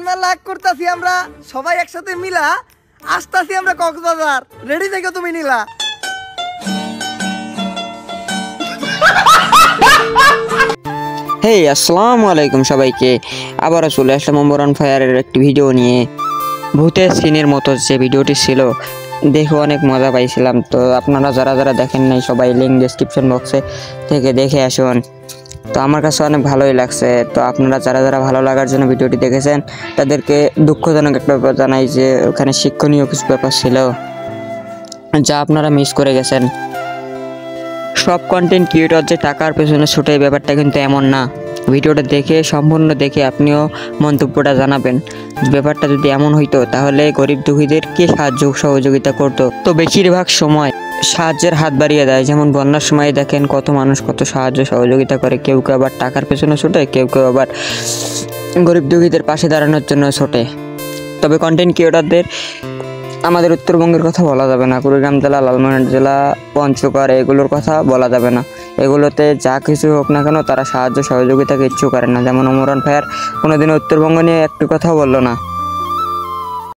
মেলা করতেছি আমরা সবাই একসাথে মিলা আসতেছি আমরা কক্সবাজার। রেডি থেকে তুমি নিলা। হেই আসসালামু আলাইকুম সবাইকে। আবারও চলে আসলাম ওমরান ফায়ারের একটি ভিডিও নিয়ে। ভূতের সিনের মতো যে ভিডিওটি ছিল দেখে অনেক মজা পাইছিলাম। তো আপনারা যারা যারা দেখেন নাই সবাই লিঙ্ক ডেসক্রিপশন বক্সে থেকে দেখে আসুন। তো আমার কাছে অনেক ভালোই লাগছে। তো আপনারা যারা যারা ভালো লাগার জন্য ভিডিওটি দেখেছেন তাদেরকে দুঃখজনক একটা ব্যাপার জানাই যে ওখানে শিক্ষণীয় কিছু ব্যাপার ছিল যা আপনারা মিস করে গেছেন। সব কন্টেন্ট ক্রিয়েটর যে টাকার পেছনে ছুটে ব্যাপারটা কিন্তু এমন না। ভিডিওটা দেখে সম্পূর্ণ দেখে আপনিও মন্তব্যটা জানাবেন। ব্যাপারটা যদি এমন হইতো তাহলে গরিব দুঃখীদের কে সাহায্য সহযোগিতা করতো? তো বেশিরভাগ সময় সাহায্যের হাত বাড়িয়ে দেয়। যেমন বন্যার সময় দেখেন কত মানুষ কত সাহায্য সহযোগিতা করে। কেউ কেউ আবার টাকার পেছনে ছুটে, কেউ কেউ আবার গরিব দুঃখীদের পাশে দাঁড়ানোর জন্য ছোটে। তবে কন্টেন্ট ক্রিয়েটরদের আমাদের উত্তরবঙ্গের কথা বলা যাবে না, কুড়িগ্রাম জেলা, লালমনিরহাট জেলা, পঞ্চগড় এগুলোর কথা বলা যাবে না। এগুলোতে যা কিছু হোক না কেন তারা সাহায্য সহযোগিতাকে ইচ্ছুক করে না। যেমন ওমরান ফায়ার কোনোদিনও উত্তরবঙ্গ নিয়ে একটি কথাও বললো না।